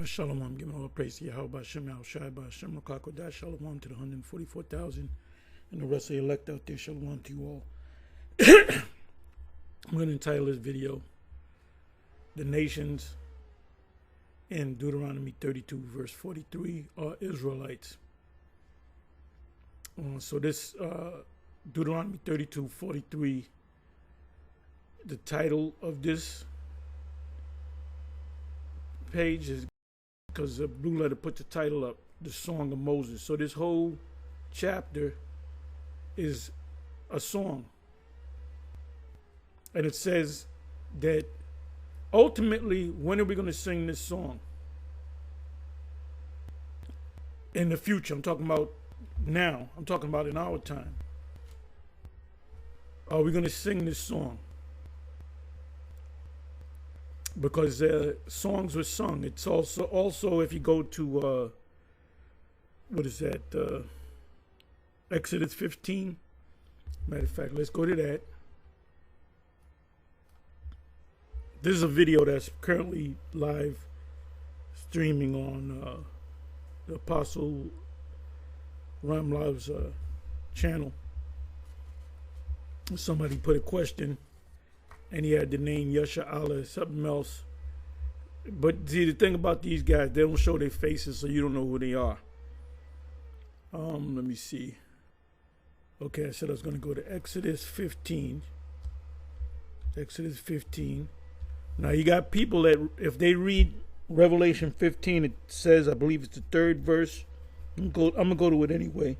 Shalom, giving all praise to Yahweh, Shem, Shai, Shem, Rakakodah, Shalom to the 144,000 and the rest of the elect out there. Shalom to you all. I'm going to entitle this video, The Nations in Deuteronomy 32, verse 43 are Israelites. So this Deuteronomy 32:43, the title of this page is because the Blue Letter put the title up, The Song of Moses. So this whole chapter is a song. And it says that ultimately, when are we going to sing this song? In the future. I'm talking about now. I'm talking about in our time. Are we going to sing this song? Because songs were sung. It's also if you go to what is that? Exodus 15. Matter of fact, let's go to that. This is a video that's currently live streaming on the Apostle Ramlav's channel. Somebody put a question, and he had the name Yasha Allah, something else. But see, the thing about these guys, they don't show their faces, so you don't know who they are. Let me see. Okay, I said I was going to go to Exodus 15. Exodus 15. Now, you got people that, if they read Revelation 15, it says, I believe it's the third verse. I'm going to go to it anyway.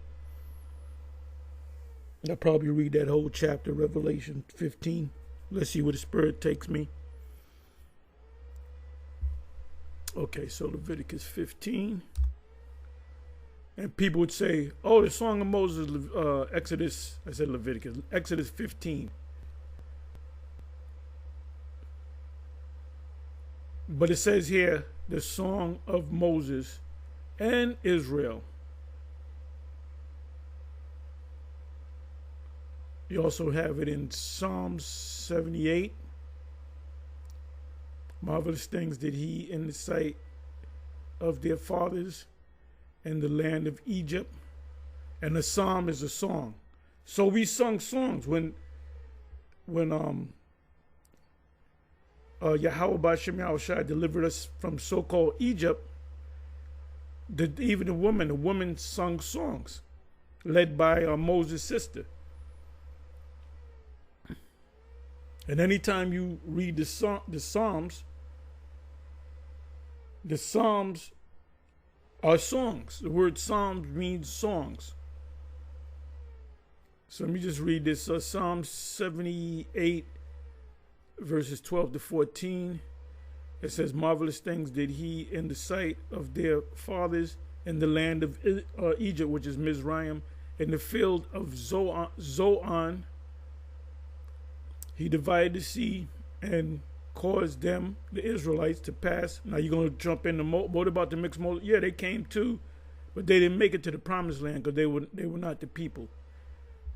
I'll probably read that whole chapter, Revelation 15. Let's see where the Spirit takes me. Okay, so Leviticus 15. And people would say, oh, the Song of Moses, Exodus, I said Leviticus, Exodus 15. But it says here, the Song of Moses and Israel. You also have it in Psalms 78. Marvelous things did he in the sight of their fathers in the land of Egypt. And the psalm is a song. So we sung songs when Yahweh B'Shem Yahushua delivered us from so-called Egypt. Even the woman sung songs led by Moses' sister. And anytime you read the Psalms are songs. The word Psalms means songs. So let me just read this. Psalm 78, verses 12 to 14. It says, marvelous things did he in the sight of their fathers in the land of Egypt, which is Mizraim, in the field of Zoan. He divided the sea and caused them, the Israelites, to pass. Now you're going to jump in what about the mixed Moses? Yeah, they came too, but they didn't make it to the promised land because they were not the people.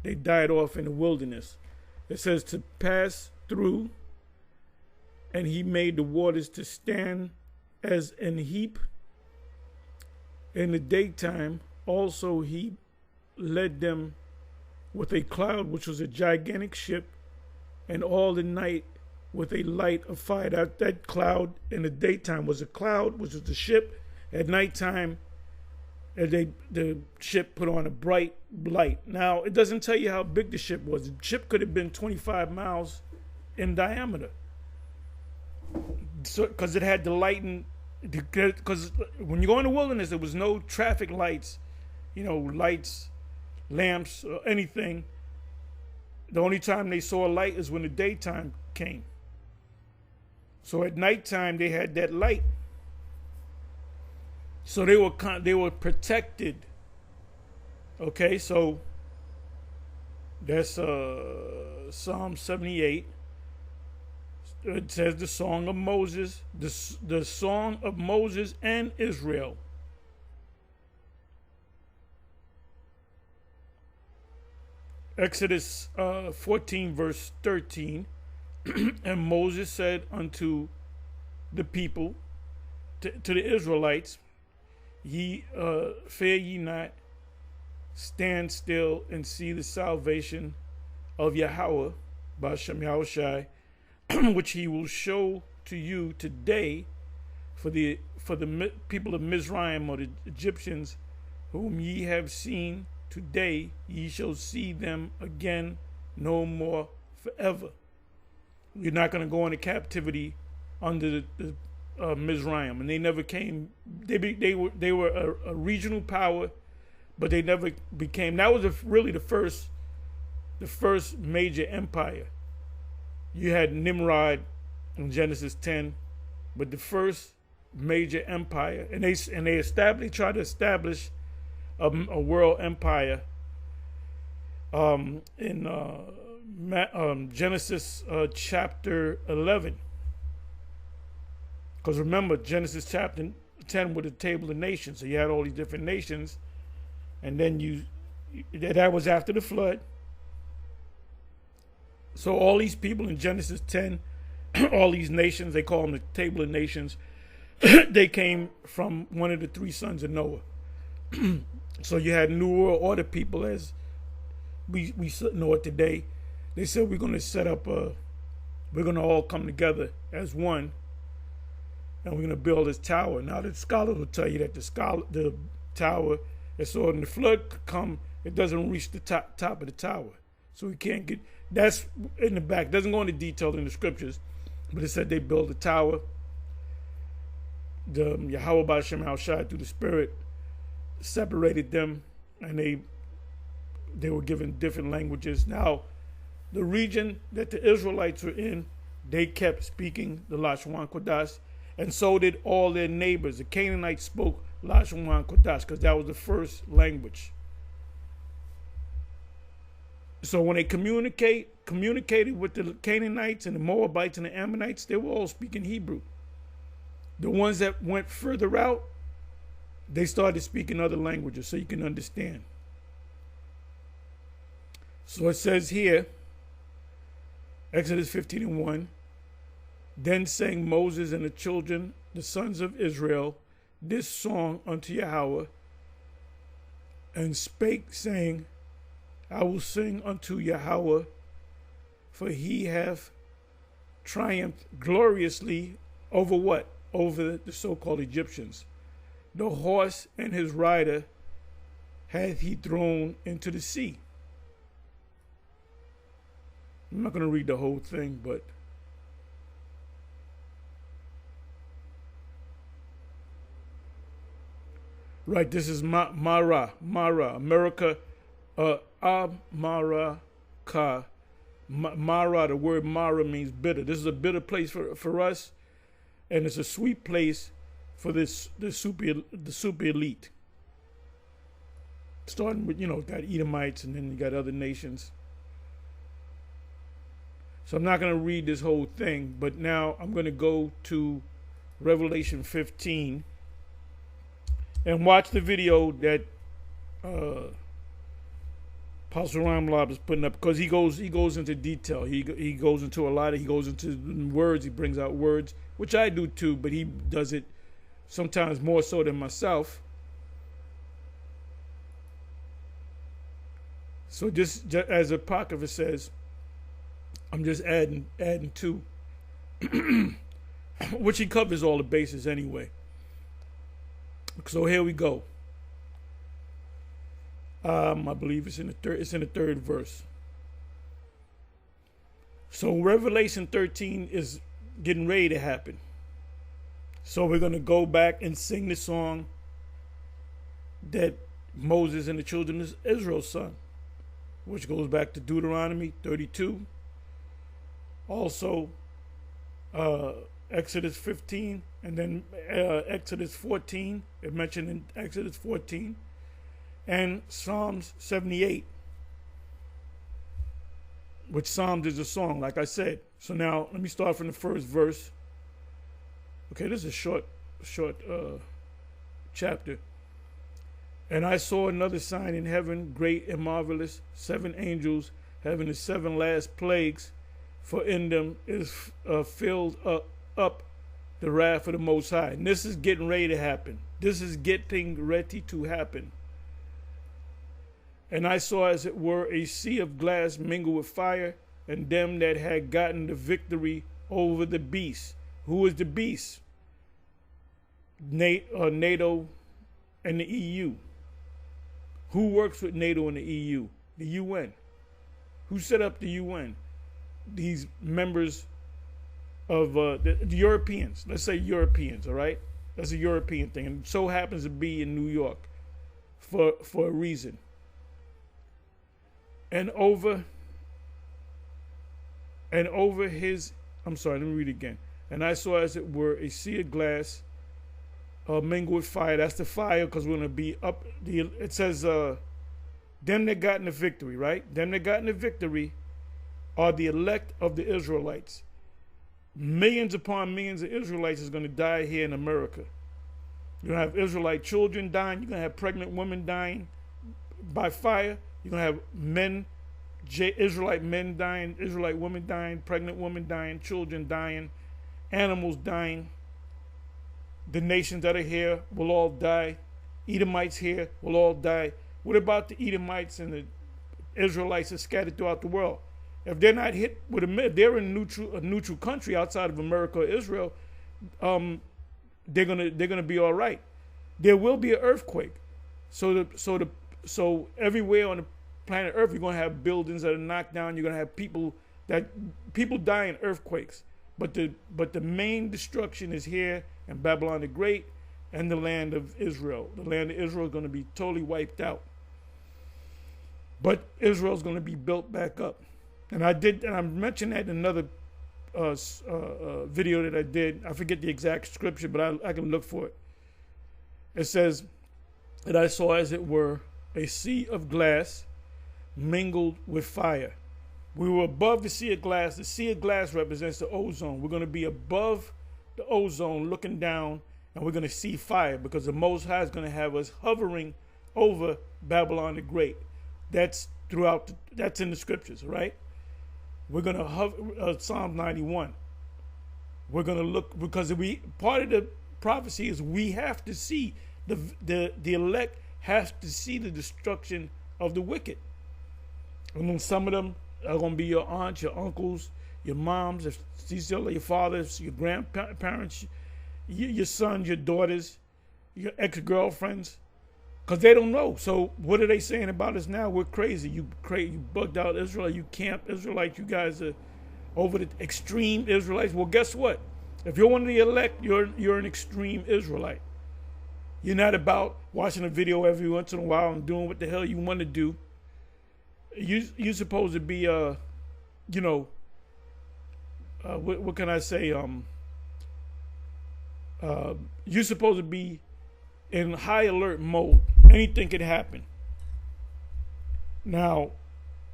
They died off in the wilderness. It says to pass through, and he made the waters to stand as an heap. In the daytime also he led them with a cloud, which was a gigantic ship, and all the night with a light of fire. That cloud in the daytime was a cloud, which was the ship. At nighttime, the ship put on a bright light. Now, it doesn't tell you how big the ship was. The ship could have been 25 miles in diameter. So, because it had the lighting, because when you go in the wilderness, there was no traffic lights, lights, lamps, or anything. The only time they saw a light is when the daytime came. So at nighttime they had that light. So they were protected. Okay, so that's Psalm 78. It says the Song of Moses, the Song of Moses and Israel. Exodus 14, verse 13, and Moses said unto the people, to the Israelites, ye fear ye not, stand still and see the salvation of Yahweh, Ba'ashem Yahushai, which he will show to you today. For the people of Mizraim, or the Egyptians, whom ye have seen today, ye shall see them again no more forever. You're not going to go into captivity under the Mizraim, and they never came. They were a regional power, but they never became. That was really the first major empire. You had Nimrod in Genesis 10, but the first major empire, and they tried to establish a world empire in Genesis chapter 11. Because remember, Genesis chapter 10 was the table of nations. So you had all these different nations, and then that was after the flood. So all these people in Genesis 10, all these nations, they call them the table of nations, they came from one of the three sons of Noah. So you had New World Order people, as we know it today. They said we're going to set up we're going to all come together as one, and we're going to build this tower. Now the scholars will tell you that the tower, so when the flood come, it doesn't reach the top of the tower. So we can't get, that's in the back. It doesn't go into detail in the scriptures, but it said they built a tower. The Yahweh Ba'ashem Yahushai through the Spirit separated them, and they were given different languages. Now, the region that the Israelites were in, they kept speaking the Lashon Kodash, and so did all their neighbors. The Canaanites spoke Lashon Kodash because that was the first language. So when they communicated with the Canaanites and the Moabites and the Ammonites, they were all speaking Hebrew. The ones that went further out, they started speaking other languages so you can understand. So it says here, Exodus 15:1, then sang Moses and the children, the sons of Israel, this song unto Yahweh, and spake, saying, I will sing unto Yahweh, for he hath triumphed gloriously over what? Over the so-called Egyptians. The horse and his rider hath he thrown into the sea. I'm not going to read the whole thing, but right, this is Mara, America, Amaraka. Mara, the word Mara means bitter. This is a bitter place for us, and it's a sweet place for the super elite. Starting with, got Edomites, and then you got other nations. So I'm not going to read this whole thing, but now I'm going to go to Revelation 15 and watch the video that Apostle Ramlab is putting up, because he goes into detail. He goes into a lot. He goes into words. He brings out words, which I do too, but he does it sometimes more so than myself. So just as Apocrypha says, I'm just adding to, which he covers all the bases anyway. So here we go. I believe it's in the third verse. So Revelation 13 is getting ready to happen. So we're going to go back and sing the song that Moses and the children of Israel sung, which goes back to Deuteronomy 32. Also, Exodus 15, and then Exodus 14, it mentioned in Exodus 14, and Psalms 78, which Psalms is a song, like I said. So now, let me start from the first verse. Okay, this is a short chapter. And I saw another sign in heaven, great and marvelous, 7 angels having the 7 last plagues, for in them is filled up the wrath of the Most High. And this is getting ready to happen. This is getting ready to happen. And I saw as it were a sea of glass mingled with fire, and them that had gotten the victory over the beast. Who is the beast? NATO and the EU. Who works with NATO and the EU? The UN. Who set up the UN? These members of the Europeans. Let's say Europeans, all right? That's a European thing. And so happens to be in New York for a reason. And over his, I'm sorry, let me read it again. And I saw as it were a sea of glass mingled with fire. That's the fire, because we're going to be up. It says, them that got in the victory, right? Them that got in the victory are the elect of the Israelites. Millions upon millions of Israelites is going to die here in America. You're going to have Israelite children dying. You're going to have pregnant women dying by fire. You're going to have men, Israelite men dying, Israelite women dying, pregnant women dying, children dying, animals dying. The nations that are here will all die. Edomites here will all die. What about the Edomites and the Israelites that are scattered throughout the world? If they're not hit with they're in a neutral country outside of America or Israel, they're gonna be all right. There will be an earthquake. So everywhere on the planet Earth, you're gonna have buildings that are knocked down. You're gonna have people die in earthquakes. But the main destruction is here in Babylon the Great and the land of Israel. The land of Israel is going to be totally wiped out. But Israel is going to be built back up. And I mentioned that in another video that I did. I forget the exact scripture, but I can look for it. It says that I saw as it were a sea of glass mingled with fire. We were above the sea of glass. The sea of glass represents the ozone. We're going to be above the ozone looking down, and we're going to see fire, because the Most High is going to have us hovering over Babylon the Great. That's in the scriptures, right? We're going to hover, Psalm 91. We're going to look, because part of the prophecy is we have to see, the elect has to see the destruction of the wicked. And then some of them are going to be your aunts, your uncles, your moms, if your fathers, your grandparents, your sons, your daughters, your ex-girlfriends, because they don't know. So what are they saying about us now? We're crazy. You bugged out Israel. You camp Israelites. You guys are over the extreme Israelites. Well, guess what? If you're one of the elect, you're an extreme Israelite. You're not about watching a video every once in a while and doing what the hell you want to do. You're supposed to be, what can I say? You're supposed to be in high alert mode. Anything could happen. Now,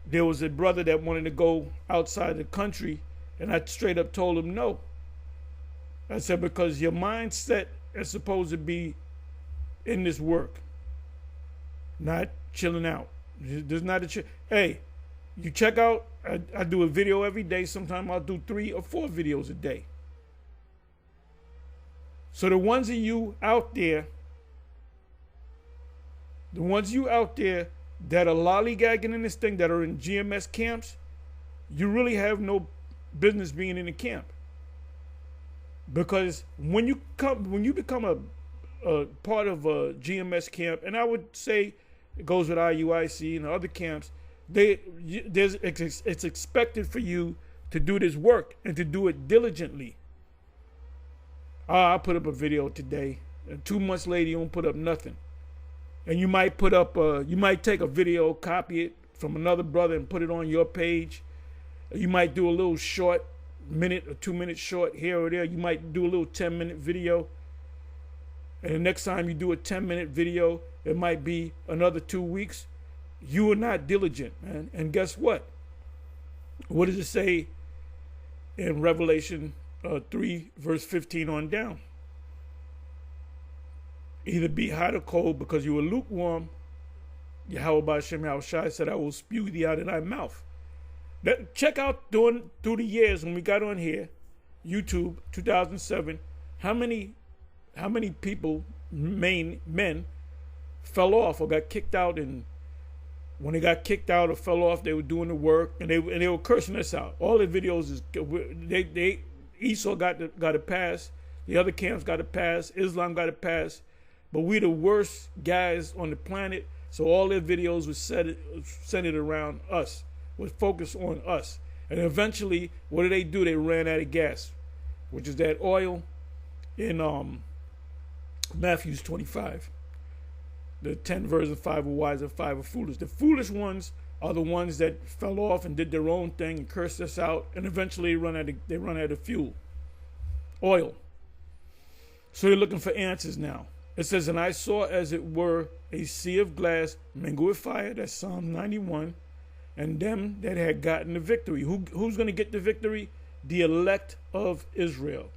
there was a brother that wanted to go outside the country, and I straight up told him no. I said, because your mindset is supposed to be in this work, not chilling out. There's not a hey, you check out, I do a video every day. Sometimes I'll do 3 or 4 videos a day. So the ones of you out there that are lollygagging in this thing, that are in GMS camps, you really have no business being in the camp. Because when you become a part of a GMS camp, and I would say it goes with IUIC and other camps, it's expected for you to do this work and to do it diligently. I put up a video today, and 2 months later you don't put up nothing. And you might you might take a video, copy it from another brother and put it on your page. You might do a little short, 1 or 2 minute short here or there. You might do a little 10-minute video. And the next time you do a 10-minute video, it might be another 2 weeks. You are not diligent, man. And guess what? What does it say in Revelation 3, verse 15 on down? Either be hot or cold, because you were lukewarm. Yahweh Hashem Yahushai said, I will spew thee out of thy mouth. Check out through the years when we got on here, YouTube, 2007, how many people, men, fell off or got kicked out, and when they got kicked out or fell off, they were doing the work and they were cursing us out. All the videos is they Esau got a pass, the other camps got a pass, Islam got a pass, but we the worst guys on the planet. So all their videos was centered around us, was focused on us. And eventually, what did they do? They ran out of gas, which is that oil in Matthew 25. The 10 virgins, 5 were wise and 5 were foolish. The foolish ones are the ones that fell off and did their own thing and cursed us out, and eventually they run out of fuel, oil. So they're looking for answers now. It says, and I saw as it were a sea of glass mingled with fire. That's Psalm 91. And them that had gotten the victory. Who's going to get the victory? The elect of Israel.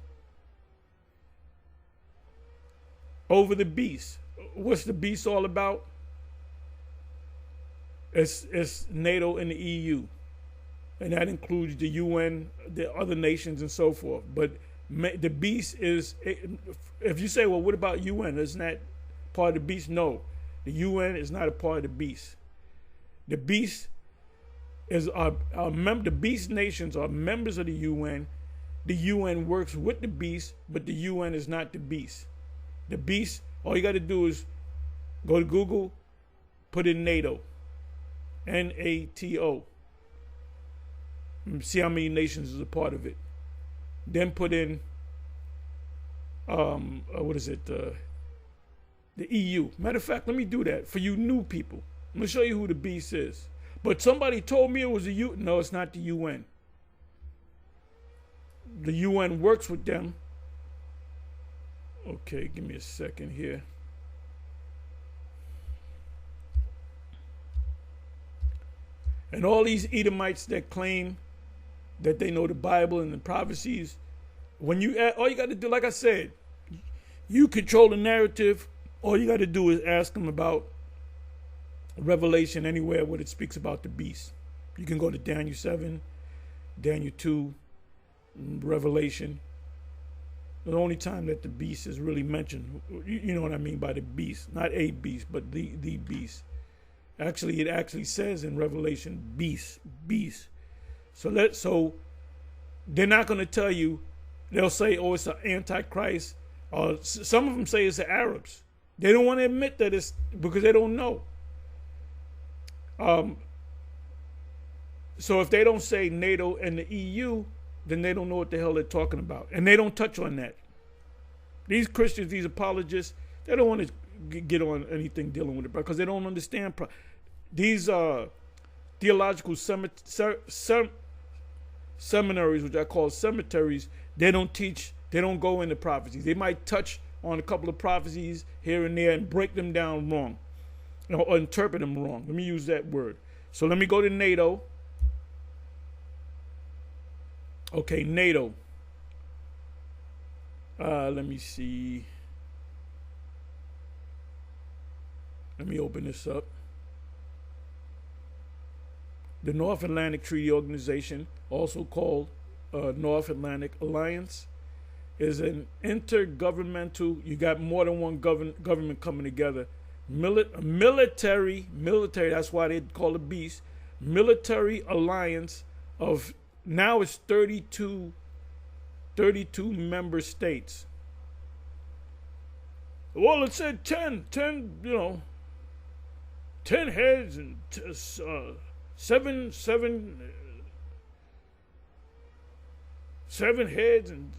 Over the beast. What's the beast all about? It's NATO and the EU. And that includes the UN, the other nations, and so forth. But the beast is, if you say, well, what about UN? Isn't that part of the beast? No. The UN is not a part of the beast. The beast is the beast nations are members of the UN. The UN works with the beast, but the UN is not the beast. The beast, all you got to do is go to Google, put in NATO, NATO, and see how many nations is a part of it. Then put in, the EU. Matter of fact, let me do that for you new people. I'm going to show you who the beast is. But somebody told me it was the UN. No, it's not the UN. The UN works with them. Okay, give me a second here. And all these Edomites that claim that they know the Bible and the prophecies, when you all you got to do, like I said, you control the narrative. All you got to do is ask them about Revelation anywhere where it speaks about the beast. You can go to Daniel 7, Daniel 2, Revelation. The only time that the beast is really mentioned, you know what I mean by the beast, not a beast, but the beast. Actually, it actually says in Revelation, beast. So they're not going to tell you. They'll say, oh, it's an antichrist. Or some of them say it's the Arabs. They don't want to admit that it's because they don't know. So if they don't say NATO and the EU, then they don't know what the hell they're talking about. And they don't touch on that. These Christians, these apologists, they don't want to get on anything dealing with it because they don't understand. These theological seminaries, which I call cemeteries, they don't teach, they don't go into prophecies. They might touch on a couple of prophecies here and there and break them down wrong, or interpret them wrong. Let me use that word. So let me go to NATO. Okay, NATO. Let me see. Let me open this up. The North Atlantic Treaty Organization, also called North Atlantic Alliance, is an intergovernmental, you got more than one government coming together, military, that's why they call it beast, military alliance of, now it's 32 member states. Well, it said 10, 10 heads and seven heads and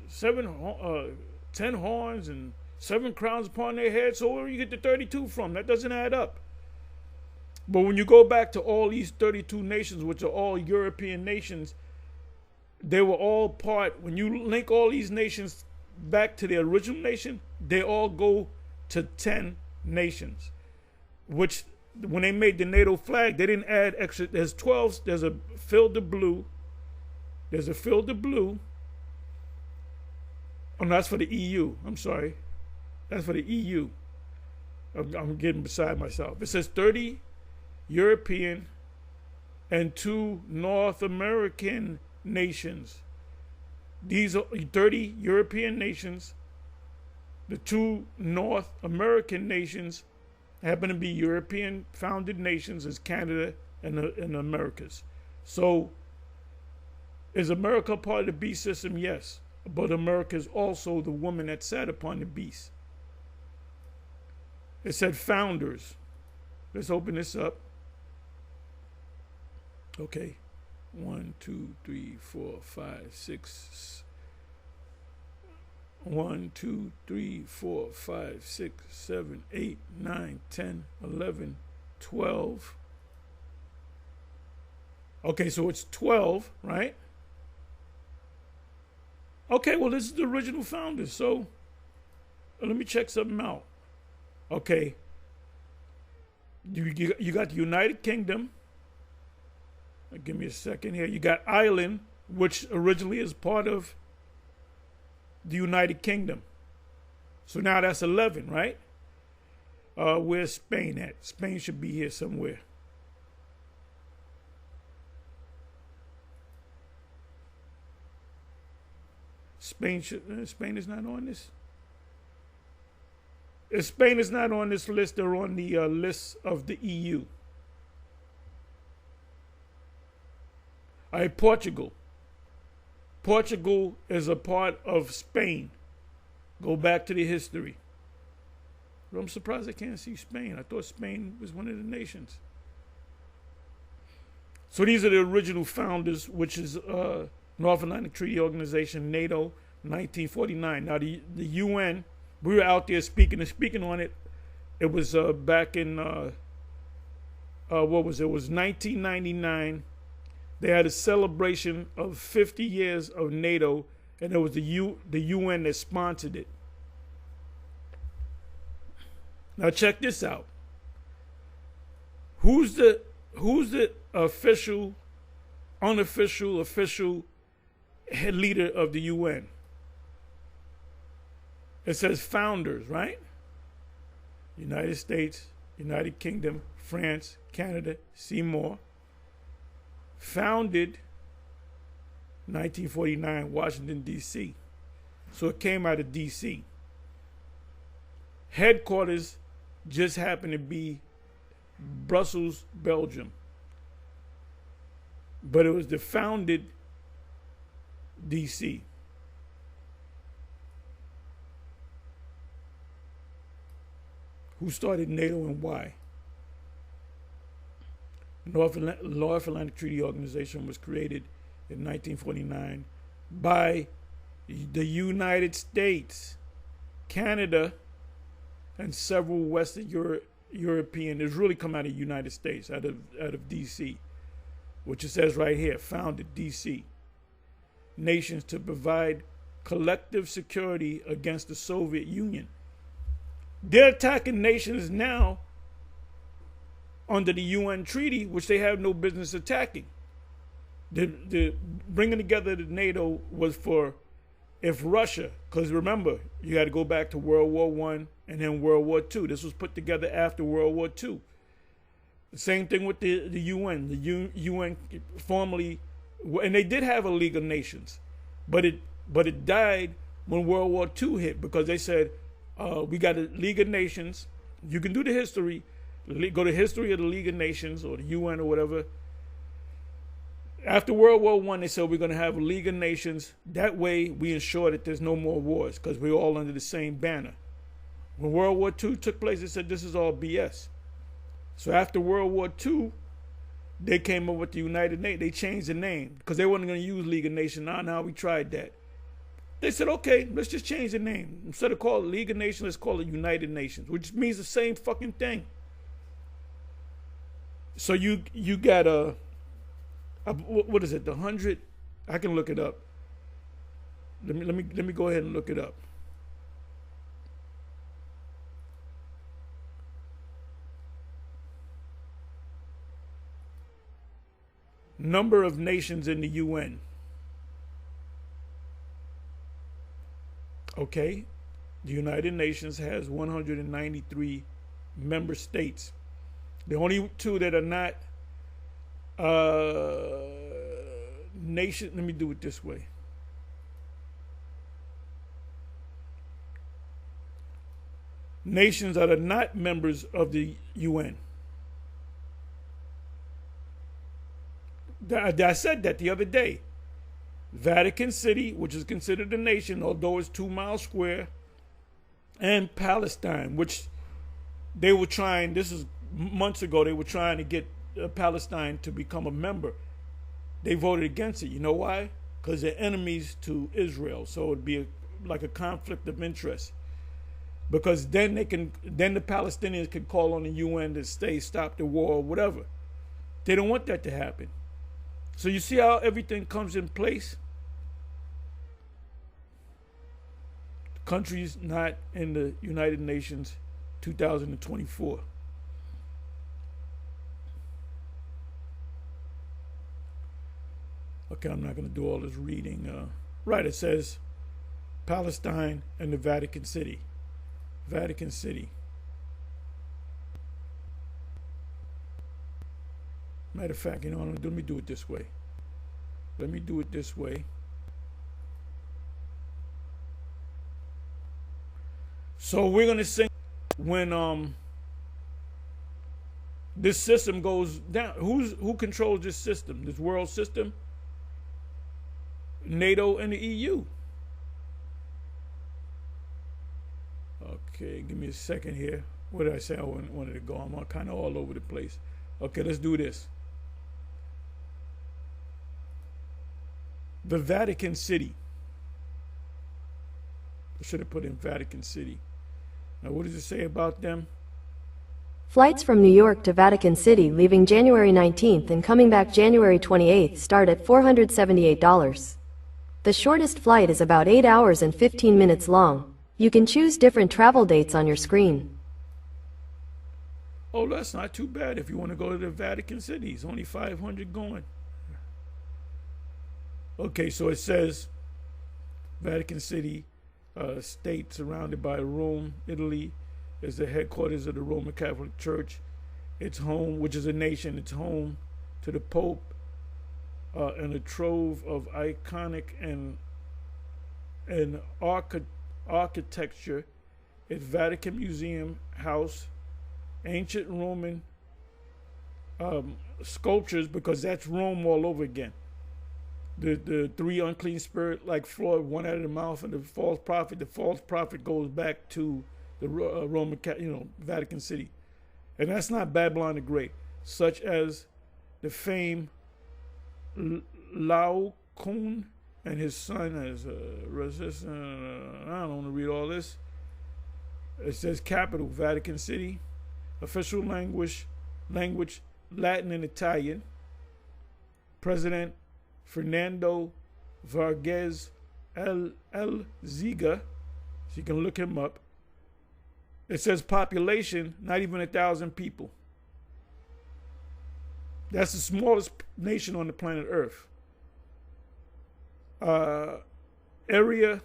10 horns and 7 crowns upon their heads. So where do you get the 32 from? That doesn't add up. But when you go back to all these 32 nations, which are all European nations, they were all part, when you link all these nations back to their original nation, they all go to 10 nations, which when they made the NATO flag, they didn't add extra. There's 12, there's a fill de blue. There's a fill de blue. Oh, no, that's for the EU. I'm sorry. That's for the EU. I'm getting beside myself. It says 30 European and 2 North American nations. These are 30 European nations The two North American nations happen to be European founded nations as Canada and the Americas. So is America part of the beast system? Yes. But America is also the woman that sat upon the beast. It said founders. Let's open this up. Okay. 1, 2, 3, 4, 5, 6. 1, 2, 3, 4, 5, 6, 7, 8, 9, 10, 11, 12. Okay, so it's 12, right? Okay, well, this is the original founders. So let me check something out. Okay. You got the United Kingdom. Give me a second here. You got Ireland, which originally is part of the United Kingdom. So now that's 11, right? Where's Spain at? Spain should be here somewhere. Spain is not on this. If Spain is not on this list, they're on the list of the EU. All right, Portugal. Portugal is a part of Spain. Go back to the history. But I'm surprised I can't see Spain. I thought Spain was one of the nations. So these are the original founders, which is North Atlantic Treaty Organization, NATO, 1949. Now the UN, we were out there speaking on it. It was back in, what was it? It was 1999. They had a celebration of 50 years of NATO, and it was the UN that sponsored it. Now check this out. Who's the official, unofficial, official head leader of the UN? It says founders, right? United States, United Kingdom, France, Canada, Seymour. Founded 1949, Washington, D.C. So it came out of D.C. Headquarters just happened to be Brussels, Belgium. But it was the founded D.C. Who started NATO and why? North Atlantic Treaty Organization was created in 1949 by the United States, Canada, and several Western European. It's really come out of the United States, out of D.C., which it says right here, founded D.C. nations to provide collective security against the Soviet Union. They're attacking nations now under the UN treaty, which they have no business attacking. The bringing together the NATO was for if Russia, because remember, you got to go back to World War I and then World War II. This was put together after World War II. The same thing with the UN. The UN formerly, and they did have a League of Nations, but it died when World War II hit because they said, we got a League of Nations. You can do the history. Go to history of the League of Nations or the UN or whatever. After World War I, they said we're going to have a League of Nations. That way, we ensure that there's no more wars because we're all under the same banner. When World War II took place, they said this is all BS. So after World War II, they came up with the United Nations. They changed the name because they weren't going to use League of Nations. Now we tried that. They said, okay, let's just change the name. Instead of calling it League of Nations, let's call it United Nations, which means the same fucking thing. So you got what is it? The 100? I can look it up. Let me go ahead and look it up. Number of nations in the UN. Okay, the United Nations has 193 member states. The only two that are not nation. Let me do it this way. nations that are not members of the UN. I said that the other day. Vatican City, which is considered a nation, although it's 2 miles square, and Palestine, which they were trying, this is months ago, they were trying to get Palestine to become a member. They voted against it. You know why? Because they're enemies to Israel. So it would be like a conflict of interest. Because then the Palestinians can call on the UN to stop the war or whatever. They don't want that to happen. So you see how everything comes in place? Countries not in the United Nations 2024. Okay, I'm not going to do all this reading. Right, it says Palestine and the Vatican City. Vatican City. Matter of fact, you know, let me do it this way. Let me do it this way. So we're going to sing when this system goes down. Who controls this system, this world system? NATO and the EU. Okay, give me a second here. What did I say I wanted to go? I'm kind of all over the place. Okay, let's do this. The Vatican City. I should have put in Vatican City. Now, what does it say about them? Flights from New York to Vatican City leaving January 19th and coming back January 28th start at $478. The shortest flight is about 8 hours and 15 minutes long. You can choose different travel dates on your screen. Oh, that's not too bad if you want to go to the Vatican City. It's only 500 going. Okay, so it says Vatican City, state surrounded by Rome, Italy, is the headquarters of the Roman Catholic Church. It's home, which is a nation, it's home to the Pope and a trove of iconic and architecture. It's Vatican Museum House, ancient Roman sculptures, because that's Rome all over again. The 3 unclean spirit, like Floyd, one out of the mouth, and the false prophet. The false prophet goes back to the Roman, Vatican City, and that's not Babylon the Great, such as the famed Lao Kun and his son as resistant. I don't want to read all this. It says capital Vatican City, official language Latin and Italian. President Fernando Vargas Ziga. So you can look him up. It says population, not even 1,000 people. That's the smallest nation on the planet Earth. Area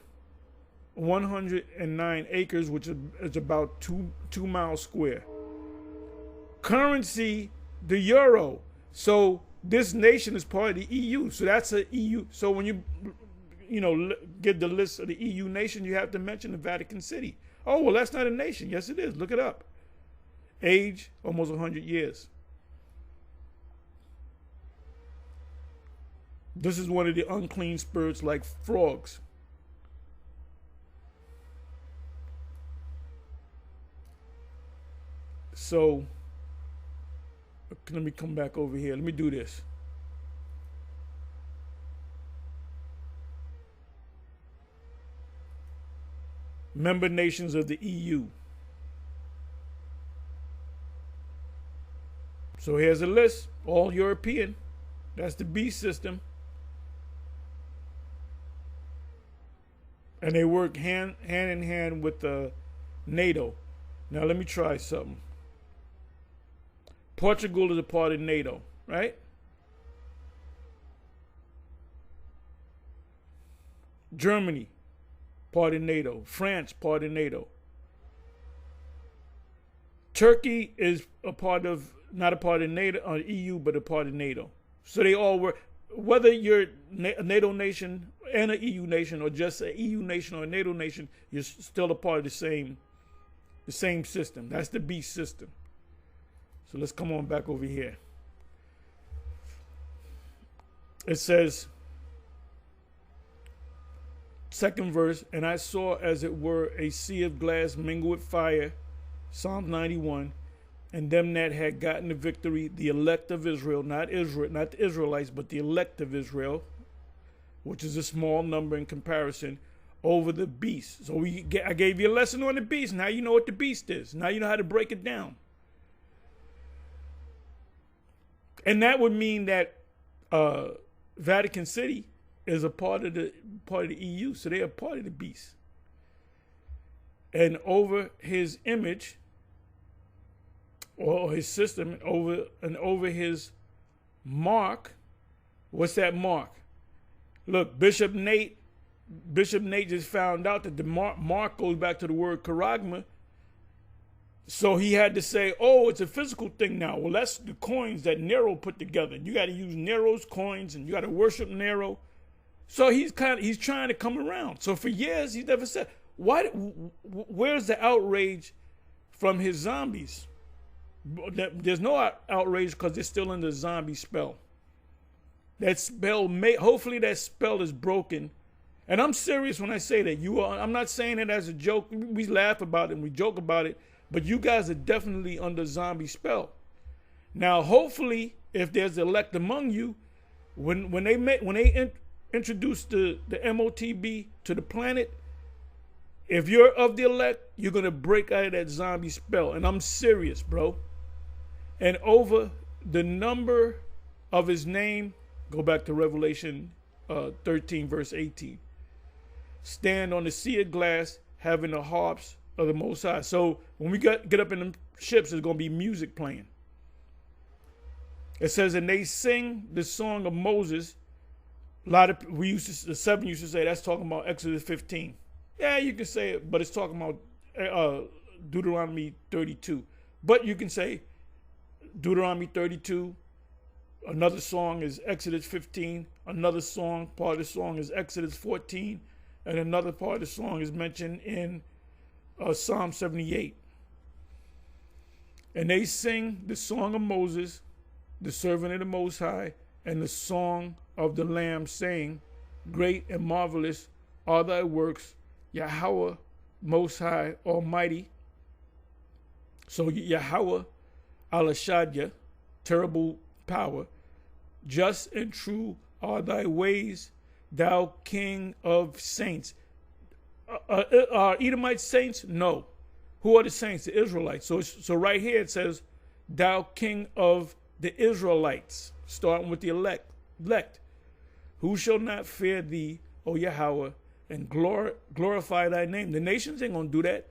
109 acres, which is about 2 miles square. Currency, the euro. So this nation is part of the EU. So that's a EU. So when you get the list of the EU nation, you have to mention the Vatican City. Oh, well, that's not a nation. Yes, it is. Look it up. Age, almost 100 years. This is one of the unclean spirits like frogs. So, let me come back over here. Let me do this. Member nations of the EU. So here's a list, all European. That's the B system. And they work hand in hand with NATO. Now let me try something. Portugal is a part of NATO, right? Germany, part of NATO. France, part of NATO. Turkey is not a part of NATO or EU, but a part of NATO. So they all work. Whether you're a NATO nation and an EU nation, or just an EU nation or a NATO nation, you're still a part of the same The same system. That's the beast system. So let's come on back over here. It says, second verse, and I saw as it were a sea of glass mingled with fire, Psalm 91, and them that had gotten the victory, the elect of Israel, not the Israelites, but the elect of Israel, which is a small number in comparison, over the beast. So I gave you a lesson on the beast. Now you know what the beast is. Now you know how to break it down. And that would mean that Vatican City is a part of the EU, so they are part of the beast. And over his image, or his system, over his mark. What's that mark? Look, Bishop Nate just found out that the mark goes back to the word charagma. So he had to say, oh, it's a physical thing now. Well, that's the coins that Nero put together. You got to use Nero's coins, and you got to worship Nero. So he's trying to come around. So for years he's never said, where's the outrage from his zombies? There's no outrage because they're still in the zombie spell. That spell hopefully that spell is broken. And I'm serious when I say that. I'm not saying it as a joke. We laugh about it and we joke about it, but you guys are definitely under zombie spell. Now, hopefully, if there's elect among you, when they introduce the MOTB to the planet, if you're of the elect, you're gonna break out of that zombie spell. And I'm serious, bro. And over the number of his name, go back to Revelation 13, verse 18. Stand on the sea of glass, having the harps of the Most High. So when we get up in the ships, there's going to be music playing. It says, and they sing the song of Moses. The 7 used to say that's talking about Exodus 15. Yeah, you can say it, but it's talking about Deuteronomy 32. But you can say Deuteronomy 32. Another song is Exodus 15. Another song, part of the song is Exodus 14. And another part of the song is mentioned in Psalm 78. And they sing the song of Moses, the servant of the Most High, and the song of the Lamb, saying, great and marvelous are thy works, Yahweh, Most High, Almighty. So Yahweh, Al-Shaddai, terrible power, just and true are thy ways, thou King of saints. Are Edomite saints? No. Who are the saints? The Israelites. So right here it says, thou King of the Israelites, starting with the elect. Who shall not fear thee, O Yahweh, and glorify thy name? The nations ain't going to do that.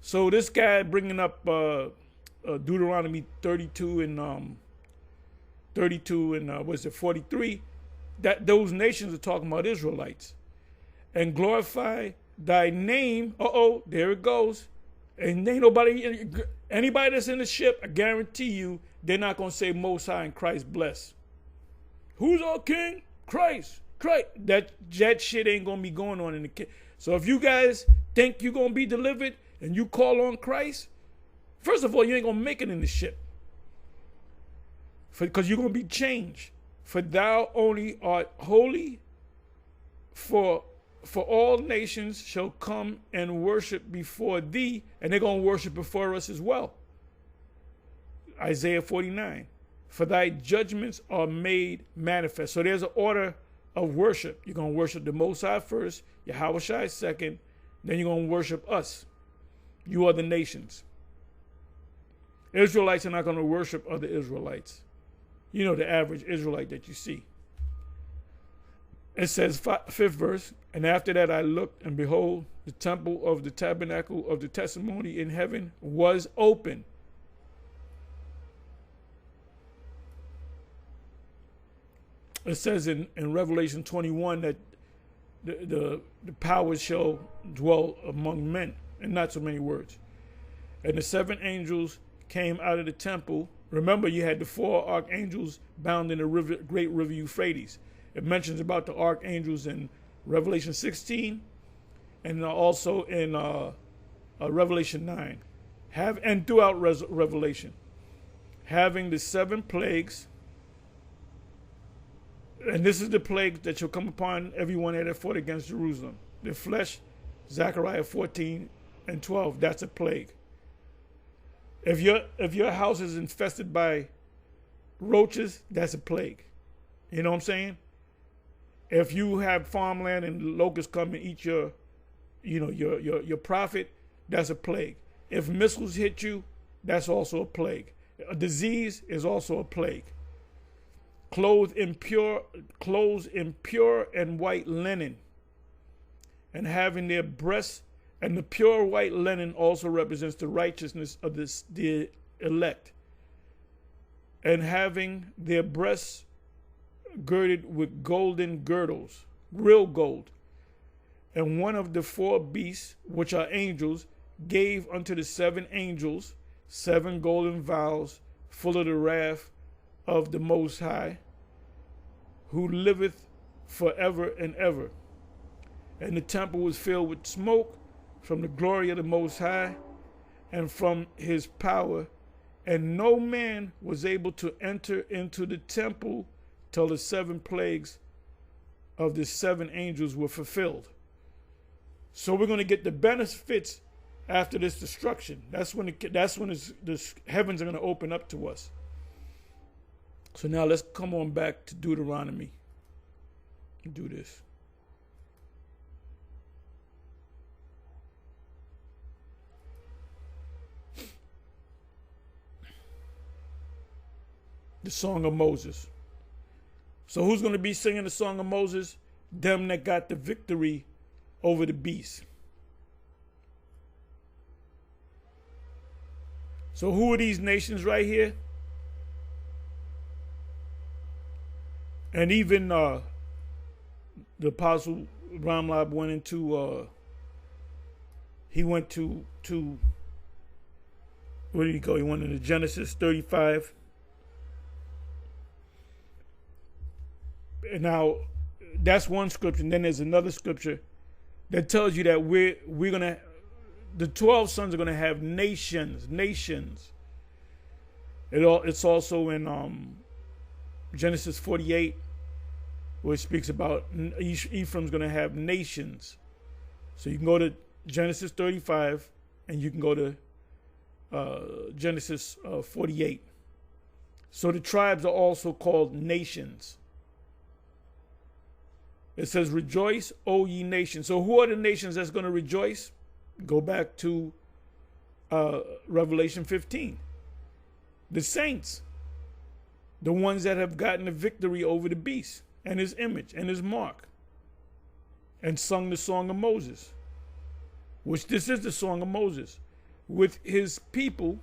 So this guy bringing up Deuteronomy 32 and 43, that those nations are talking about Israelites. And glorify thy name. There it goes. And ain't anybody that's in the ship, I guarantee you, they're not going to say Most High and Christ bless. Who's our king? Christ. That shit ain't going to be going on in the. So if you guys think you're going to be delivered and you call on Christ, first of all, you ain't going to make it in the ship. Because you're going to be changed. For thou only art holy, for all nations shall come and worship before thee, and they're going to worship before us as well. Isaiah 49. For thy judgments are made manifest. So there's an order of worship. You're going to worship the Most High first, Yahweh Shai second, then you're going to worship us. You are the nations. Israelites are not going to worship other Israelites. You know, the average Israelite that you see. It says, 5th verse, and after that I looked, and behold, the temple of the tabernacle of the testimony in heaven was open. It says in Revelation 21 that the powers shall dwell among men, and not so many words. And the 7 angels came out of the temple. Remember, you had the 4 archangels bound in the great river Euphrates. It mentions about the archangels in Revelation 16 and also in Revelation 9. and throughout Revelation, having the 7 plagues. And this is the plague that shall come upon everyone that fought against Jerusalem. The flesh, Zechariah 14:12, that's a plague. If your house is infested by roaches, that's a plague. You know what I'm saying? If you have farmland and locusts come and eat your profit, that's a plague. If missiles hit you, that's also a plague. A disease is also a plague. Clothes in pure and white linen, and having their breasts, and the pure white linen also represents the righteousness of the elect, and having their breasts girded with golden girdles, real gold. And one of the 4 beasts, which are angels, gave unto the 7 angels 7 golden vials full of the wrath of the Most High, who liveth forever and ever. And the temple was filled with smoke from the glory of the Most High and from his power, and no man was able to enter into the temple till the 7 plagues of the 7 angels were fulfilled. So we're going to get the benefits after this destruction. That's when the heavens are going to open up to us. So now let's come on back to Deuteronomy and do this. The Song of Moses. So who's going to be singing the Song of Moses? Them that got the victory over the beast. So who are these nations right here? And even the Apostle Ramlab went into, where did he go? He went into Genesis 35. And now, that's one scripture. And then there's another scripture that tells you that we're going to, the 12 sons are going to have nations. It's also in Genesis 48, where it speaks about Ephraim's going to have nations. So you can go to Genesis 35 and you can go to Genesis 48. So the tribes are also called nations. It says, rejoice, O ye nations. So who are the nations that's going to rejoice? Go back to Revelation 15. The saints, the ones that have gotten the victory over the beast and his image and his mark, and sung the Song of Moses, which this is the Song of Moses, with his people.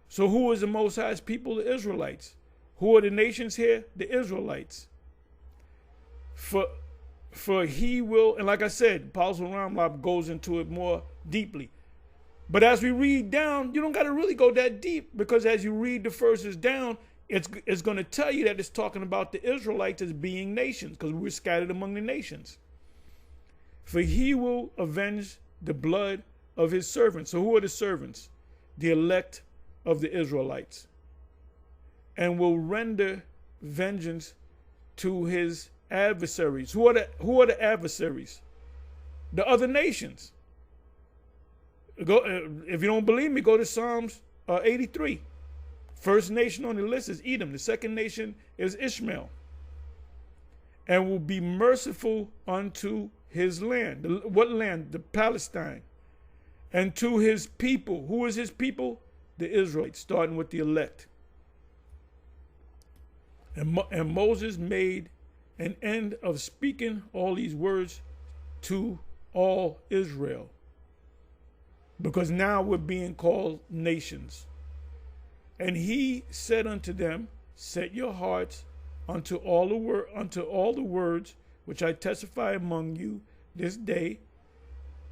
So who is the Most High's people? The Israelites. Who are the nations here? The Israelites. For he will, and like I said, Apostle Ramlab goes into it more deeply. But as we read down, you don't got to really go that deep, because as you read the verses down, it's going to tell you that it's talking about the Israelites as being nations, because we're scattered among the nations. For he will avenge the blood of his servants. So who are the servants? The elect of the Israelites. And will render vengeance to his adversaries. Who are the adversaries? The other nations. If you don't believe me, go to Psalms 83. First nation on the list is Edom. The second nation is Ishmael. And will be merciful unto his land. What land? The Palestine. And to his people. Who is his people? The Israelites, starting with the elect. And Moses made an end of speaking all these words to all Israel, because now we're being called nations. And he said unto them, set your hearts unto all the words which I testify among you this day,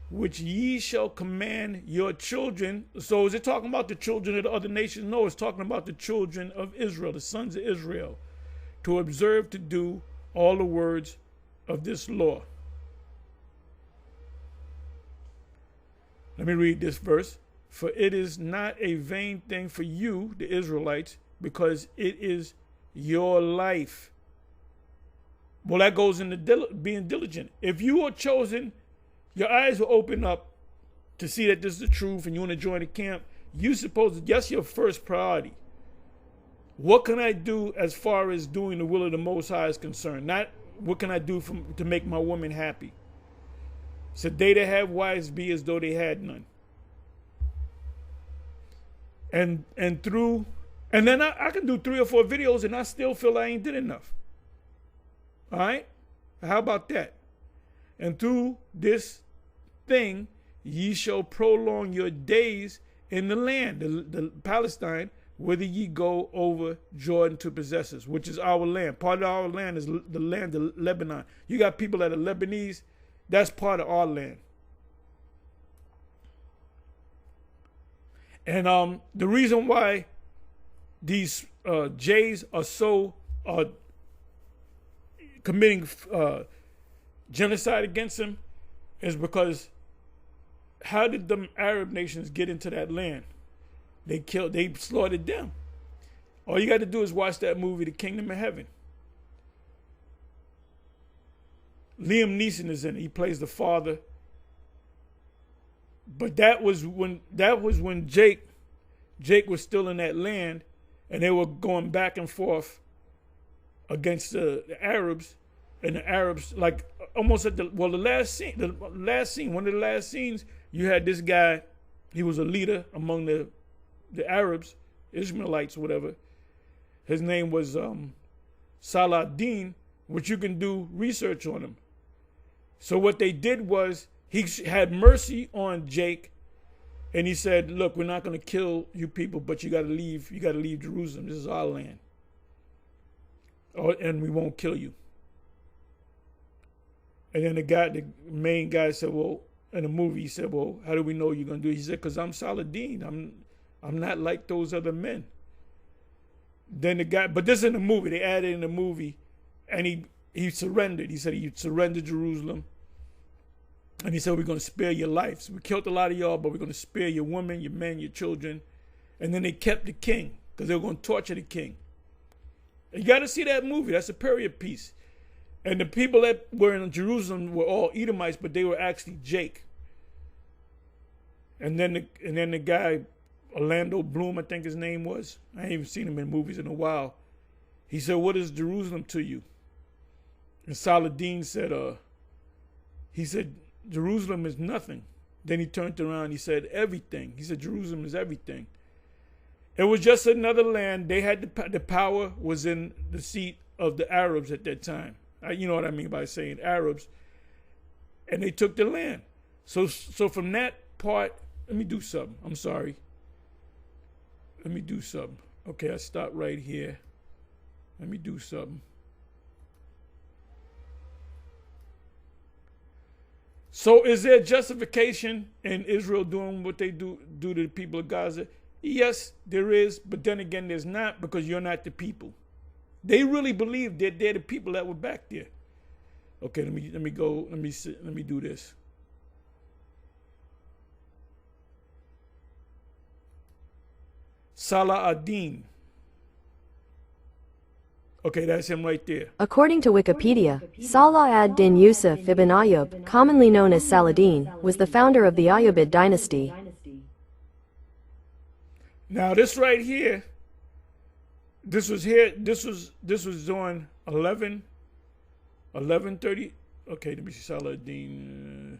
which ye shall command your children. So is it talking about the children of the other nations? No, it's talking about the children of Israel, the sons of Israel, to observe to do all the words of this law. Let me read this verse. For it is not a vain thing for you, the Israelites, because it is your life. Well, that goes into being diligent. If you are chosen, your eyes will open up to see that this is the truth and you want to join the camp. You supposed that's your first priority. What can I do as far as doing the will of the Most High is concerned? Not what can I do to make my woman happy. So they that have wives be as though they had none. And then I can do 3 or 4 videos and I still feel I ain't did enough. All right? How about that? And through this thing, ye shall prolong your days in the land, the Palestine, whether ye go over Jordan to possess us, which is our land. Part of our land is the land of Lebanon. You got people that are Lebanese, that's part of our land. And the reason why these Jays are so committing genocide against them is because how did the Arab nations get into that land? They slaughtered them. All you got to do is watch that movie, The Kingdom of Heaven. Liam Neeson is in it. He plays the father. But that was when Jake was still in that land, and they were going back and forth against the Arabs, and the Arabs, like almost at the last scene, one of the last scenes, you had this guy. He was a leader among the Arabs, Ishmaelites, whatever. His name was Saladin, which you can do research on him. So what they did was he had mercy on Jake, and he said, "Look, we're not going to kill you people, but you got to leave. You got to leave Jerusalem. This is our land, and we won't kill you." And then the main guy said, "Well," in the movie, he said, "Well, how do we know you're going to do it?" He said, "Because I'm Saladin. I'm not like those other men." Then the guy, but this is in the movie. They added in the movie, and he surrendered. He said he surrendered Jerusalem. And he said, "We're going to spare your lives. We killed a lot of y'all, but we're going to spare your women, your men, your children." And then they kept the king because they were going to torture the king. And you got to see that movie. That's a period piece. And the people that were in Jerusalem were all Edomites, but they were actually Jake. And then the guy, Orlando Bloom, I think his name was. I ain't even seen him in movies in a while. He said, "What is Jerusalem to you?" And Saladin said, he said, "Jerusalem is nothing." Then he turned around and he said, "Everything." He said, "Jerusalem is everything." It was just another land. They had the power was in the seat of the Arabs at that time. You know what I mean by saying Arabs. And they took the land. So from that part, let me do something. I'm sorry. Let me do something. Okay, I stopped right here. Let me do something. So is there justification in Israel doing what they do to the people of Gaza? Yes, there is, but then again, there's not, because you're not the people. They really believe that they're the people that were back there. Okay, let me do this. Salah ad-Din. Okay, that's him right there. According to Wikipedia, Salah ad-Din Yusuf ibn Ayyub, commonly known as Saladin, was the founder of the Ayyubid dynasty. Now this right here, this was on 1130. Okay, let me see, Salah ad-Din.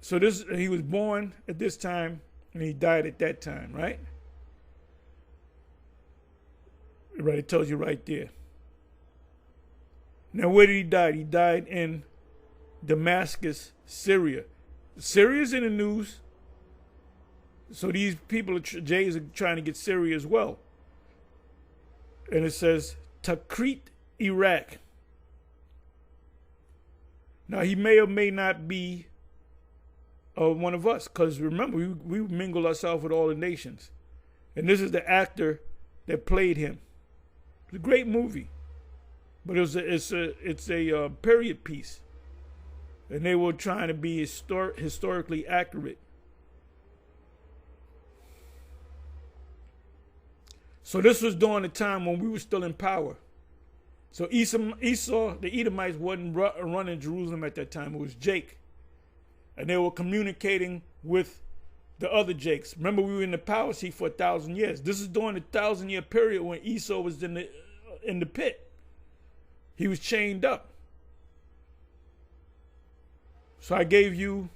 So he was born at this time and he died at that time, right? Right, it tells you right there. Now, where did he die? He died in Damascus, Syria. Syria's in the news. So these people, Jays, are trying to get Syria as well. And it says Tikrit, Iraq. Now, he may or may not be one of us, because remember, we mingle ourselves with all the nations. And this is the actor that played him. It's a great movie, but it's a period piece. And they were trying to be historically accurate. So this was during the time when we were still in power. So Esau, the Edomites, wasn't running Jerusalem at that time. It was Jake. And they were communicating with the other Jakes. Remember, we were in the power seat for 1,000 years. This is during the 1,000-year period when Esau was in the pit. He was chained up. So I gave you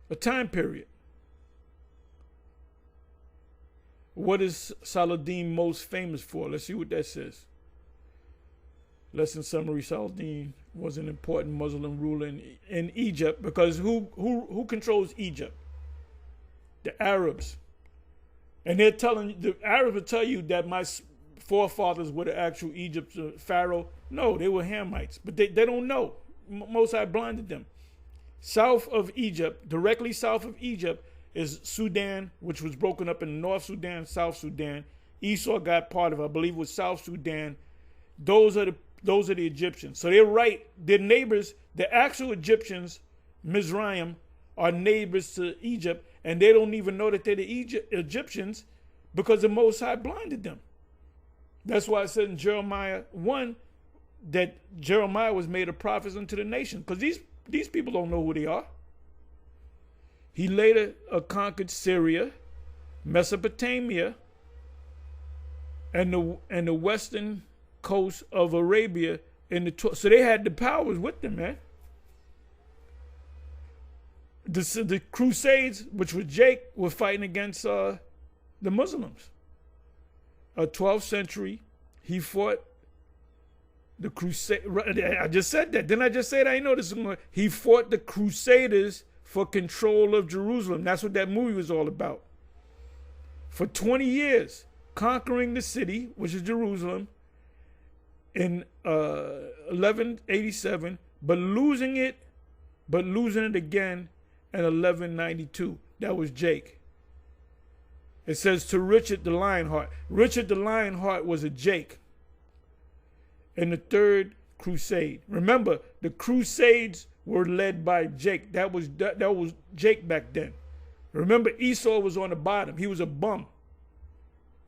a time period. What is Saladin most famous for? Let's see what that says. Lesson summary: Saladin was an important Muslim ruler in Egypt, because who controls Egypt? The Arabs. And the Arabs will tell you that my forefathers were the actual Egypt's pharaoh. No, they were Hamites, but they don't know. Most High blinded them. South of Egypt, directly south of Egypt, is Sudan, which was broken up in North Sudan, South Sudan. Esau got part of it. I believe it was South Sudan. Those are the Egyptians. So they're right. Their neighbors, the actual Egyptians, Mizraim, are neighbors to Egypt, and they don't even know that they're the Egyptians because the Most High blinded them. That's why I said in Jeremiah 1 that Jeremiah was made a prophet unto the nation, because these people don't know who they are. He later conquered Syria, Mesopotamia, and the western coast of Arabia. So they had the powers with them, man. The Crusades, which was Jake, were fighting against the Muslims. 12th century, he fought the Crusade. I just said that. Didn't I just say that? I know this. He fought the Crusaders for control of Jerusalem. That's what that movie was all about. For 20 years, conquering the city, which is Jerusalem, in 1187, but losing it again in 1192. That was Jake. It says to Richard the Lionheart. Richard the Lionheart was a Jake in the Third Crusade. Remember, the Crusades were led by Jake. That was Jake back then. Remember, Esau was on the bottom. He was a bum.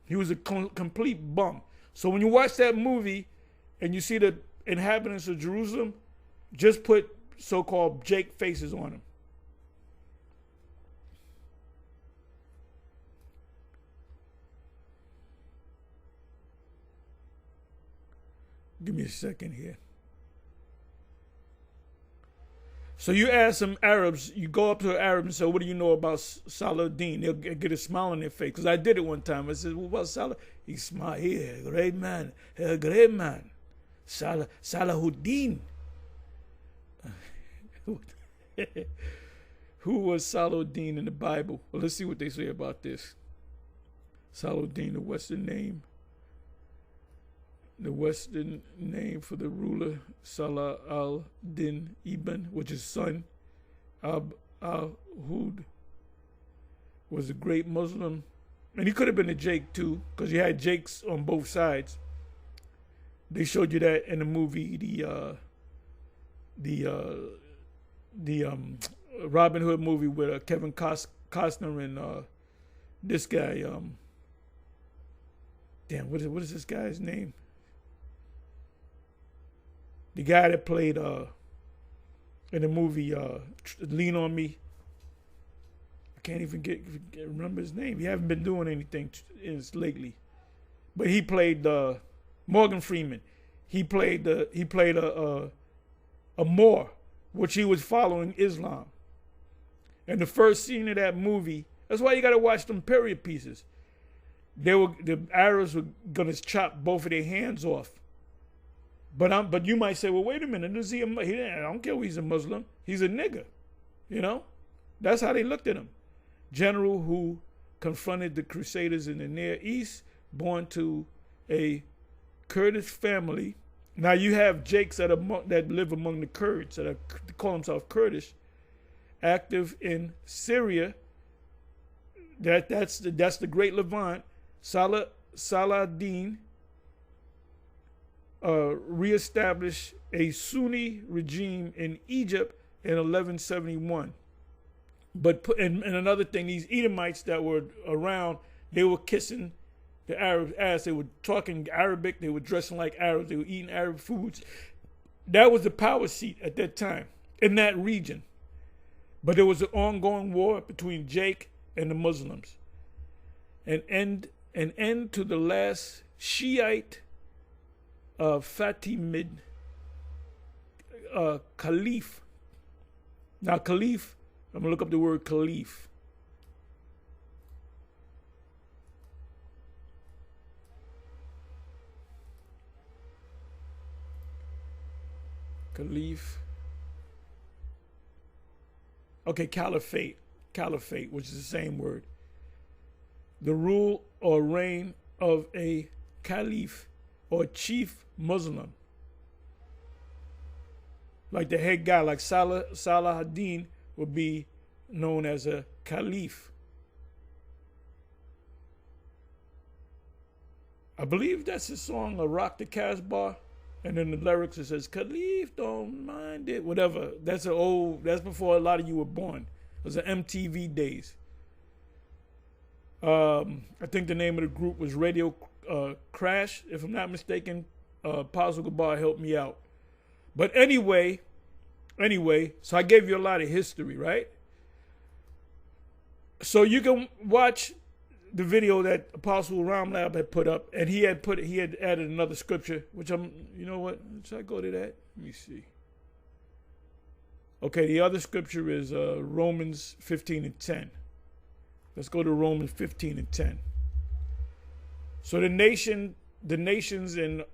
He was a complete bum. So when you watch that movie and you see the inhabitants of Jerusalem, just put so-called Jake faces on them. Give me a second here. So you ask some Arabs, you go up to an Arab and say, what do you know about Saladin? They'll get a smile on their face. Because I did it one time. I said, what about Salah? He smiled. Here, great man. A great man. Salahuddin. Who was Saladin in the Bible? Well, let's see what they say about this. Saladin, the Western name. The Western name for the ruler, Salah al-Din Ibn, which is son, al-Hud, was a great Muslim. And he could have been a Jake too, because you had Jakes on both sides. They showed you that in the movie, the Robin Hood movie with Kevin Costner and this guy. What is this guy's name? The guy that played in the movie Lean on Me. I can't even remember his name. He haven't been doing anything lately. But he played Morgan Freeman. He played a Moor, which he was following Islam. And the first scene of that movie, that's why you got to watch them period pieces. The Arabs were gonna chop both of their hands off. But you might say, well, wait a minute. I don't care if he's a Muslim. He's a nigger. You know? That's how they looked at him. General who confronted the Crusaders in the Near East, born to a Kurdish family. Now you have Jakes that live among the Kurds, that call themselves Kurdish, active in Syria. That's the Great Levant. Saladin reestablished a Sunni regime in Egypt in 1171. And another thing, these Edomites that were around, they were kissing the Arabs' ass. They were talking Arabic. They were dressing like Arabs. They were eating Arab foods. That was the power seat at that time in that region. But there was an ongoing war between Jake and the Muslims. An end to the last Shiite Fatimid Caliph. Now, Caliph, I'm going to look up the word Caliph. Caliph. Okay, caliphate. Caliphate, which is the same word. The rule or reign of a caliph or chief Muslim. Like the head guy, like Salah ad-Din would be known as a caliph. I believe that's the song, Rock the Casbah. And in the lyrics it says, Caliph, don't mind it, whatever. That's before a lot of you were born. It was the MTV days. I think the name of the group was Radio Crash, if I'm not mistaken. Apostle Gabar helped me out. But anyway, so I gave you a lot of history, right? So you can watch the video that Apostle Ramlab had put up, and he had added another scripture, which you know what? Should I go to that? Let me see. Okay, the other scripture is Romans 15 and 10. Let's go to Romans 15 and 10. So the nations in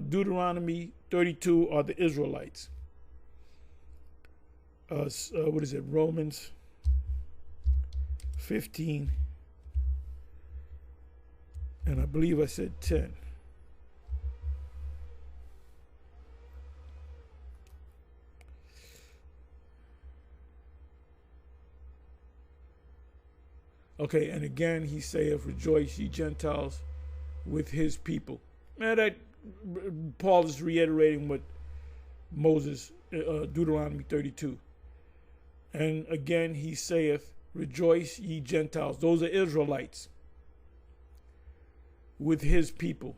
Deuteronomy 32 are the Israelites. What is it? Romans 15. And I believe I said 10. Okay, and again he saith, rejoice ye Gentiles with his people. Man, that Paul is reiterating what Moses, Deuteronomy 32. And again he saith, rejoice ye Gentiles. Those are Israelites with his people.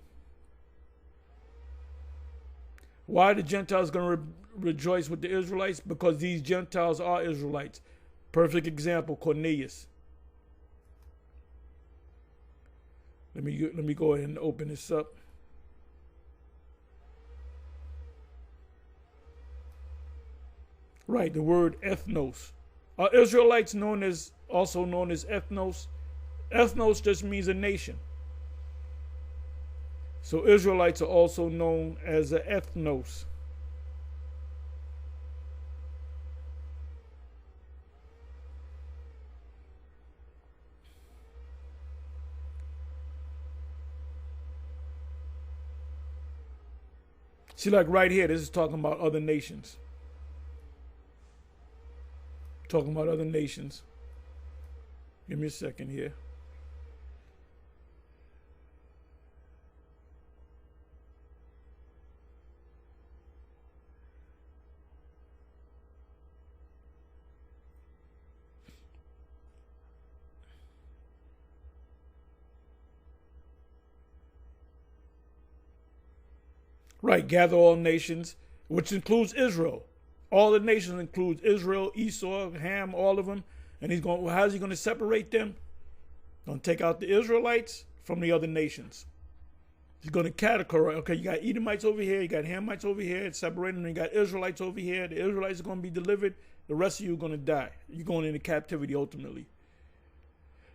Why are the Gentiles going to rejoice with the Israelites? Because these Gentiles are Israelites. Perfect example, Cornelius. Let me go ahead and open this up. Right, the word ethnos. Are Israelites also known as ethnos? Ethnos just means a nation. So Israelites are also known as an ethnos. See, like right here, this is talking about other nations. Talking about other nations. Give me a second here. Right, gather all nations, which includes Israel. All the nations includes Israel, Esau, Ham, all of them. And he's going, well, how's he going to separate them? Going to take out the Israelites from the other nations. He's going to categorize. Okay, you got Edomites over here, you got Hamites over here, it's separating them. You got Israelites over here. The Israelites are going to be delivered. The rest of you are going to die. You're going into captivity ultimately.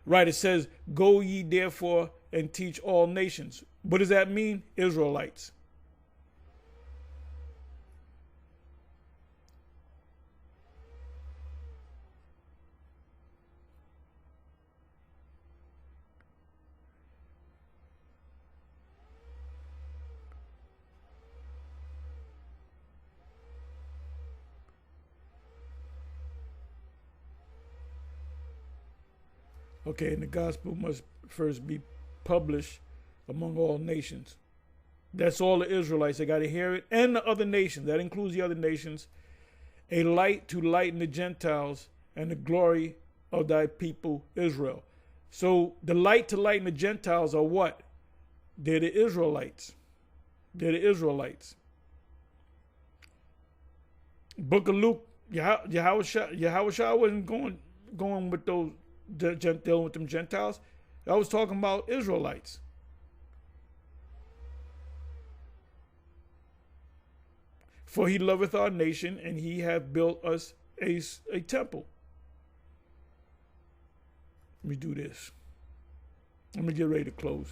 Right, it says, go ye therefore and teach all nations. What does that mean? Israelites. Okay, and the gospel must first be published among all nations. That's all the Israelites. They got to hear it. And the other nations. That includes the other nations. A light to lighten the Gentiles and the glory of thy people Israel. So the light to lighten the Gentiles are what? They're the Israelites. They're the Israelites. Book of Luke, Yahushua wasn't going with those, dealing with them Gentiles. I was talking about Israelites. For he loveth our nation, and he hath built us a temple. Let me do this. Let me get ready to close.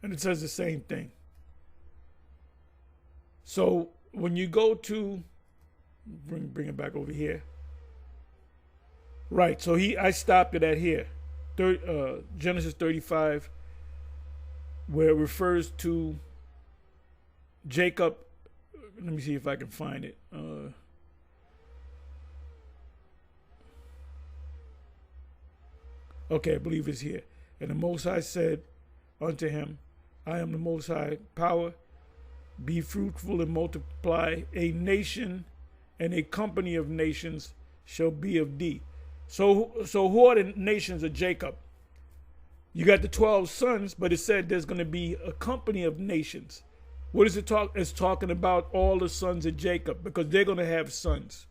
And it says the same thing. So when you go to, bring it back over here. Right, so I stopped it at here. Genesis 35, where it refers to Jacob. Let me see if I can find it. Okay, I believe it's here. And the Most High said unto him, I am the Most High power. Be fruitful and multiply. A nation and a company of nations shall be of thee. So who are the nations of Jacob? You got the 12 sons, but it said there's going to be a company of nations. What is it talk? It's talking about all the sons of Jacob, because they're going to have sons.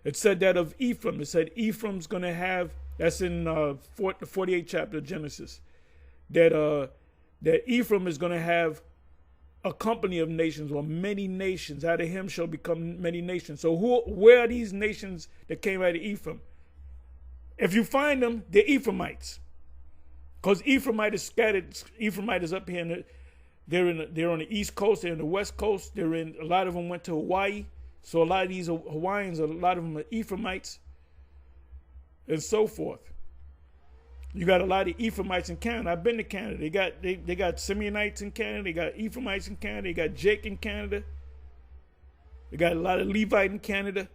It said that of Ephraim. It said Ephraim's going to have, that's in the 48th chapter of Genesis, that Ephraim is going to have a company of nations, or many nations. Out of him shall become many nations. So where are these nations that came out of Ephraim? If you find them, they're Ephraimites. Because Ephraimite is scattered. Ephraimite is up here. They're on the East Coast. They're in the West Coast. A lot of them went to Hawaii. So a lot of these Hawaiians, a lot of them are Ephraimites, and so forth. You got a lot of Ephraimites in Canada. I've been to Canada. They got Simeonites in Canada. They got Ephraimites in Canada. They got Jake in Canada. They got a lot of Levite in Canada.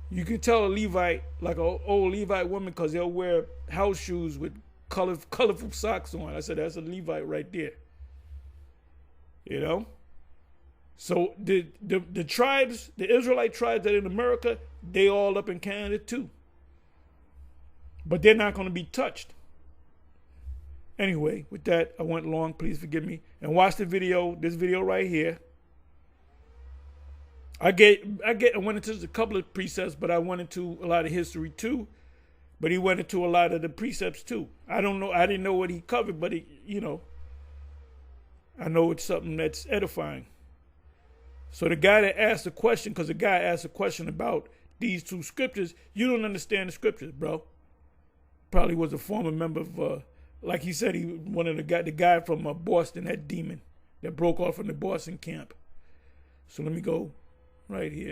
You can tell a Levite, like an old Levite woman, because they'll wear house shoes with colorful socks on. I said, that's a Levite right there. You know? So the tribes, the Israelite tribes that are in America, they all up in Canada too. But they're not going to be touched. Anyway, with that, I went long. Please forgive me. And watch the video, this video right here. I went into a couple of precepts, but I went into a lot of history too. But he went into a lot of the precepts too. I don't know. I didn't know what he covered, but I know it's something that's edifying. So the guy that asked the question, because the guy asked a question about these two scriptures, you don't understand the scriptures, bro. Probably was a former member of, like he said, one of the guy from Boston, that demon that broke off from the Boston camp. So let me go right here.